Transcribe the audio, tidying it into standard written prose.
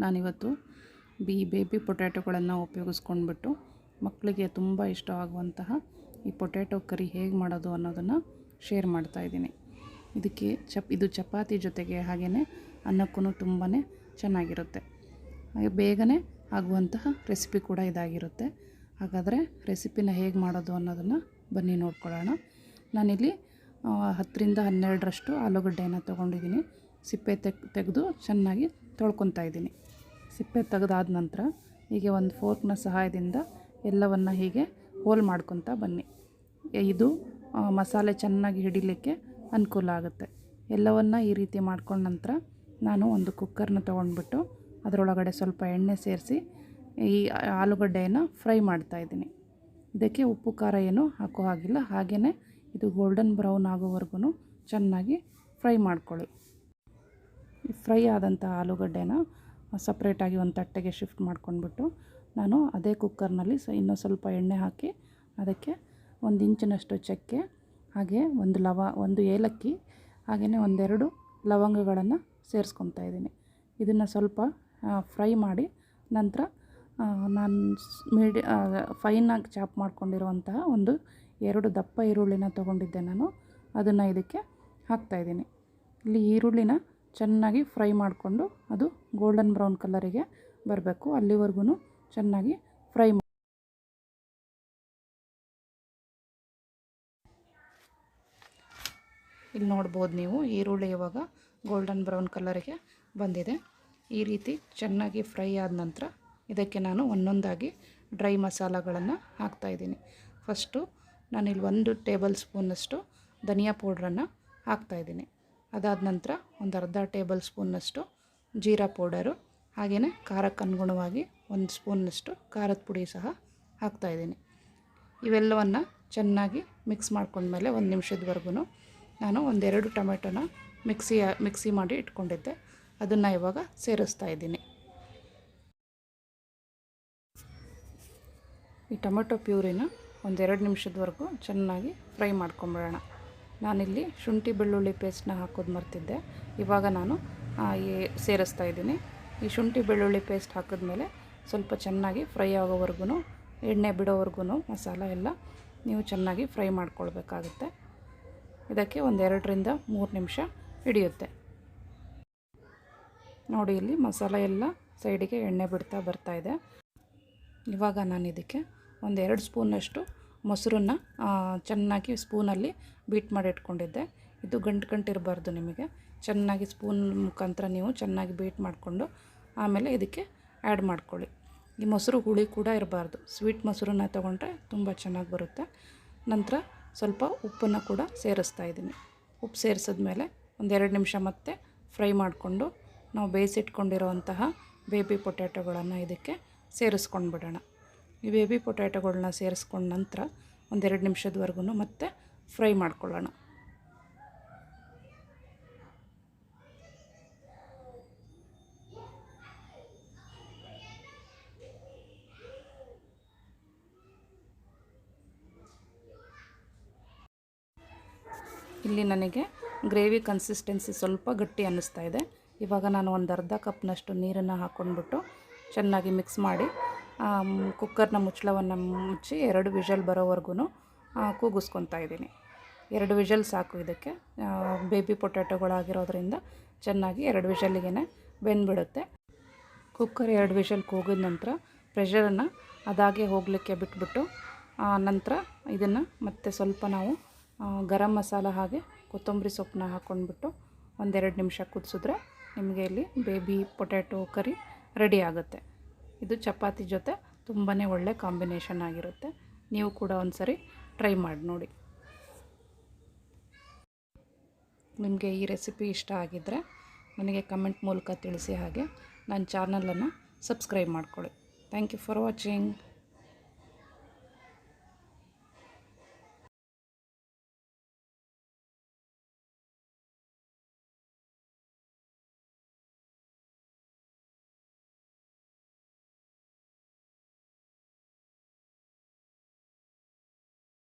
ನಾನಿವತ್ತು ಬೇಬಿ ಪೊಟ್ಯಾಟೊಗಳನ್ನು ಉಪಯೋಗಿಸ್ಕೊಂಡ್ಬಿಟ್ಟು ಮಕ್ಕಳಿಗೆ ತುಂಬ ಇಷ್ಟವಾಗುವಂತಹ ಈ ಪೊಟ್ಯಾಟೊ ಕರಿ ಹೇಗೆ ಮಾಡೋದು ಅನ್ನೋದನ್ನು ಶೇರ್ ಮಾಡ್ತಾಯಿದ್ದೀನಿ. ಇದು ಚಪಾತಿ ಜೊತೆಗೆ ಹಾಗೆಯೇ ಅನ್ನಕ್ಕೂ ತುಂಬಾ ಚೆನ್ನಾಗಿರುತ್ತೆ. ಹಾಗೆ ಬೇಗನೆ ಆಗುವಂತಹ ರೆಸಿಪಿ ಕೂಡ ಇದಾಗಿರುತ್ತೆ. ಹಾಗಾದರೆ ರೆಸಿಪಿನ ಹೇಗೆ ಮಾಡೋದು ಅನ್ನೋದನ್ನು ಬನ್ನಿ ನೋಡ್ಕೊಳ್ಳೋಣ. ನಾನಿಲ್ಲಿ 10ರಿಂದ 12ರಷ್ಟು ಆಲೂಗಡ್ಡೆಯನ್ನು ತೊಗೊಂಡಿದ್ದೀನಿ. ಸಿಪ್ಪೆ ತೆಗೆದು ಚೆನ್ನಾಗಿ ತೊಳ್ಕೊತಾ ಇದ್ದೀನಿ. ಸಿಪ್ಪೆ ತೆಗೆದಾದ ನಂತರ ಹೀಗೆ ಒಂದು ಫೋರ್ಕ್ನ ಸಹಾಯದಿಂದ ಎಲ್ಲವನ್ನು ಹೀಗೆ ಹೋಲ್ ಮಾಡ್ಕೊತಾ ಬನ್ನಿ. ಇದು ಮಸಾಲೆ ಚೆನ್ನಾಗಿ ಹಿಡಿಲಿಕ್ಕೆ ಅನುಕೂಲ ಆಗುತ್ತೆ. ಎಲ್ಲವನ್ನು ಈ ರೀತಿ ಮಾಡ್ಕೊಂಡ ನಂತರ ನಾನು ಒಂದು ಕುಕ್ಕರ್ನ ತೊಗೊಂಡ್ಬಿಟ್ಟು ಅದರೊಳಗಡೆ ಸ್ವಲ್ಪ ಎಣ್ಣೆ ಸೇರಿಸಿ ಈ ಆಲೂಗಡ್ಡೆಯನ್ನು ಫ್ರೈ ಮಾಡ್ತಾಯಿದ್ದೀನಿ. ಇದಕ್ಕೆ ಉಪ್ಪು ಖಾರ ಏನೂ ಹಾಕೋ ಹಾಗಿಲ್ಲ. ಹಾಗೆಯೇ ಇದು ಗೋಲ್ಡನ್ ಬ್ರೌನ್ ಆಗೋವರೆಗೂ ಚೆನ್ನಾಗಿ ಫ್ರೈ ಮಾಡ್ಕೊಳ್ಳಿ. ಫ್ರೈ ಆದಂಥ ಆಲೂಗಡ್ಡೆನ ಸಪ್ರೇಟಾಗಿ ಒಂದು ತಟ್ಟೆಗೆ ಶಿಫ್ಟ್ ಮಾಡ್ಕೊಂಡ್ಬಿಟ್ಟು ನಾನು ಅದೇ ಕುಕ್ಕರ್ನಲ್ಲಿ ಇನ್ನೂ ಸ್ವಲ್ಪ ಎಣ್ಣೆ ಹಾಕಿ ಅದಕ್ಕೆ 1 ಇಂಚಿನಷ್ಟು ಚಕ್ಕೆ, ಹಾಗೆ ಒಂದು ಏಲಕ್ಕಿ, ಹಾಗೆಯೇ 1-2 ಲವಂಗಗಳನ್ನು ಸೇರಿಸ್ಕೊತಾ ಇದ್ದೀನಿ. ಇದನ್ನು ಸ್ವಲ್ಪ ಫ್ರೈ ಮಾಡಿ ನಂತರ ನಾನು ಫೈನಾಗಿ ಚಾಪ್ ಮಾಡ್ಕೊಂಡಿರುವಂತಹ 2 ದಪ್ಪ ಈರುಳ್ಳಿನ ತೊಗೊಂಡಿದ್ದೆ ನಾನು. ಅದನ್ನು ಇದಕ್ಕೆ ಹಾಕ್ತಾಯಿದ್ದೀನಿ. ಇಲ್ಲಿ ಈರುಳ್ಳಿನ ಚೆನ್ನಾಗಿ ಫ್ರೈ ಮಾಡಿಕೊಂಡು ಅದು ಗೋಲ್ಡನ್ ಬ್ರೌನ್ ಕಲರಿಗೆ ಬರಬೇಕು. ಅಲ್ಲಿವರೆಗೂ ಚೆನ್ನಾಗಿ ಫ್ರೈ ಮಾಡಿ. ಇಲ್ಲಿ ನೋಡ್ಬೋದು ನೀವು, ಈರುಳ್ಳಿ ಇವಾಗ ಗೋಲ್ಡನ್ ಬ್ರೌನ್ ಕಲರಿಗೆ ಬಂದಿದೆ. ಈ ರೀತಿ ಚೆನ್ನಾಗಿ ಫ್ರೈ ಆದ ನಂತರ ಇದಕ್ಕೆ ನಾನು ಒಂದೊಂದಾಗಿ ಡ್ರೈ ಮಸಾಲಗಳನ್ನು ಹಾಕ್ತಾಯಿದ್ದೀನಿ. ಫಸ್ಟು ನಾನಿಲ್ಲಿ 1 ಟೇಬಲ್ ಸ್ಪೂನಷ್ಟು ಧನಿಯಾ ಪೌಡ್ರನ್ನು ಹಾಕ್ತಾಯಿದ್ದೀನಿ. ಅದಾದ ನಂತರ ಒಂದು ಅರ್ಧ ಟೇಬಲ್ ಸ್ಪೂನ್ನಷ್ಟು ಜೀರಾ ಪೌಡರು, ಹಾಗೆಯೇ ಖಾರಕ್ಕೆ ಅನುಗುಣವಾಗಿ 1 ಸ್ಪೂನ್ನಷ್ಟು ಖಾರದ ಪುಡಿ ಸಹ ಹಾಕ್ತಾಯಿದ್ದೀನಿ. ಇವೆಲ್ಲವನ್ನು ಚೆನ್ನಾಗಿ ಮಿಕ್ಸ್ ಮಾಡ್ಕೊಂಡ್ಮೇಲೆ 1 ನಿಮಿಷದವರೆಗೂ ನಾನು 1-2 ಟೊಮೆಟೊನ ಮಿಕ್ಸಿ ಮಾಡಿ ಇಟ್ಕೊಂಡಿದ್ದೆ. ಅದನ್ನು ಇವಾಗ ಸೇರಿಸ್ತಾ ಇದ್ದೀನಿ. ಈ ಟೊಮೆಟೊ ಪ್ಯೂರಿನ 1-2 ನಿಮಿಷದವರೆಗೂ ಚೆನ್ನಾಗಿ ಫ್ರೈ ಮಾಡ್ಕೊಂಬಿಡೋಣ. ನಾನಿಲ್ಲಿ ಶುಂಠಿ ಬೆಳ್ಳುಳ್ಳಿ ಪೇಸ್ಟ್ನ ಹಾಕೋದು ಮರ್ತಿದ್ದೆ. ಇವಾಗ ನಾನು ಸೇರಿಸ್ತಾ ಇದ್ದೀನಿ. ಈ ಶುಂಠಿ ಬೆಳ್ಳುಳ್ಳಿ ಪೇಸ್ಟ್ ಹಾಕಿದ್ಮೇಲೆ ಸ್ವಲ್ಪ ಚೆನ್ನಾಗಿ ಫ್ರೈ ಆಗೋವರೆಗೂ, ಎಣ್ಣೆ ಬಿಡೋವರೆಗೂ ಮಸಾಲ ಎಲ್ಲ ನೀವು ಚೆನ್ನಾಗಿ ಫ್ರೈ ಮಾಡ್ಕೊಳ್ಬೇಕಾಗುತ್ತೆ. ಇದಕ್ಕೆ 1-2ರಿಂದ 3 ನಿಮಿಷ ಹಿಡಿಯುತ್ತೆ. ನೋಡಿ, ಇಲ್ಲಿ ಮಸಾಲೆ ಎಲ್ಲ ಸೈಡಿಗೆ ಎಣ್ಣೆ ಬಿಡ್ತಾ ಬರ್ತಾಯಿದೆ. ಇವಾಗ ನಾನು ಇದಕ್ಕೆ 1-2 ಸ್ಪೂನಷ್ಟು ಮೊಸರನ್ನ ಚೆನ್ನಾಗಿ ಸ್ಪೂನಲ್ಲಿ ಬೀಟ್ ಮಾಡಿ ಇಟ್ಕೊಂಡಿದ್ದೆ. ಇದು ಗಂಟು ಇರಬಾರ್ದು. ನಿಮಗೆ ಚೆನ್ನಾಗಿ ಸ್ಪೂನ್ ಮುಖಾಂತರ ನೀವು ಚೆನ್ನಾಗಿ ಬೀಟ್ ಮಾಡಿಕೊಂಡು ಆಮೇಲೆ ಇದಕ್ಕೆ ಆ್ಯಡ್ ಮಾಡ್ಕೊಳ್ಳಿ. ಈ ಮೊಸರು ಹುಳಿ ಕೂಡ ಇರಬಾರ್ದು. ಸ್ವೀಟ್ ಮೊಸರನ್ನ ತೊಗೊಂಡ್ರೆ ತುಂಬ ಚೆನ್ನಾಗಿ ಬರುತ್ತೆ. ನಂತರ ಸ್ವಲ್ಪ ಉಪ್ಪನ್ನು ಕೂಡ ಸೇರಿಸ್ತಾ ಇದ್ದೀನಿ. ಉಪ್ಪು ಸೇರಿಸಿದ್ಮೇಲೆ 1-2 ನಿಮಿಷ ಮತ್ತೆ ಫ್ರೈ ಮಾಡಿಕೊಂಡು ನಾವು ಬೇಯಿಸಿಟ್ಕೊಂಡಿರೋವಂತಹ ಬೇಬಿ ಪೊಟ್ಯಾಟೊಗಳನ್ನು ಇದಕ್ಕೆ ಸೇರಿಸ್ಕೊಂಡ್ಬಿಡೋಣ. ಈ ಬೇಬಿ ಪೊಟ್ಯಾಟೊಗಳನ್ನ ಸೇರಿಸ್ಕೊಂಡ ನಂತರ 1-2 ನಿಮಿಷದವರೆಗೂ ಮತ್ತೆ ಫ್ರೈ ಮಾಡ್ಕೊಳ್ಳೋಣ. ಇಲ್ಲಿ ನನಗೆ ಗ್ರೇವಿ ಕನ್ಸಿಸ್ಟೆನ್ಸಿ ಸ್ವಲ್ಪ ಗಟ್ಟಿ ಅನ್ನಿಸ್ತಾ ಇದೆ. ಇವಾಗ ನಾನು ಒಂದು ಅರ್ಧ ಕಪ್ನಷ್ಟು ನೀರನ್ನು ಹಾಕ್ಕೊಂಡ್ಬಿಟ್ಟು ಚೆನ್ನಾಗಿ ಮಿಕ್ಸ್ ಮಾಡಿ ಕುಕ್ಕರ್ನ ಮುಚ್ಚಳವನ್ನು ಮುಚ್ಚಿ 2 ವಿಷಲ್ ಬರೋವರೆಗೂ ಕೂಗಿಸ್ಕೊತಾ ಇದ್ದೀನಿ. 2 ವಿಷಲ್ ಸಾಕು. ಇದಕ್ಕೆ ಬೇಬಿ ಪೊಟ್ಯಾಟೊಗಳಾಗಿರೋದ್ರಿಂದ ಚೆನ್ನಾಗಿ 2 ವಿಷಲ್ಲಿಗೆ ಬೆಂದ್ಬಿಡುತ್ತೆ. ಕುಕ್ಕರ್ 2 ವಿಷಲ್ ಕೂಗಿದ ನಂತರ ಪ್ರೆಷರನ್ನು ಅದಾಗೆ ಹೋಗಲಿಕ್ಕೆ ಬಿಟ್ಬಿಟ್ಟು ನಂತರ ಇದನ್ನು ಮತ್ತೆ ಸ್ವಲ್ಪ ನಾವು ಗರಂ ಮಸಾಲ ಹಾಗೆ ಕೊತ್ತಂಬರಿ ಸೊಪ್ಪನ್ನ ಹಾಕ್ಕೊಂಡ್ಬಿಟ್ಟು 1-2 ನಿಮಿಷ ಕುದಿಸಿದ್ರೆ ನಿಮಗೆ ಇಲ್ಲಿ ಬೇಬಿ ಪೊಟ್ಯಾಟೊ ಕರಿ ರೆಡಿ ಆಗುತ್ತೆ. ಇದು ಚಪಾತಿ ಜೊತೆ ತುಂಬಾ ಒಳ್ಳೆ ಕಾಂಬಿನೇಷನ್ ಆಗಿರುತ್ತೆ. ನೀವು ಕೂಡ ಒಂದು ಸರಿ ಟ್ರೈ ಮಾಡಿ ನೋಡಿ. ನಿಮಗೆ ಈ ರೆಸಿಪಿ ಇಷ್ಟ ಆಗಿದ್ದರೆ ನನಗೆ ಕಮೆಂಟ್ ಮೂಲಕ ತಿಳಿಸಿ. ಹಾಗೆ ನನ್ನ ಚಾನಲನ್ನು ಸಬ್ಸ್ಕ್ರೈಬ್ ಮಾಡ್ಕೊಳ್ಳಿ. Thank you for watching.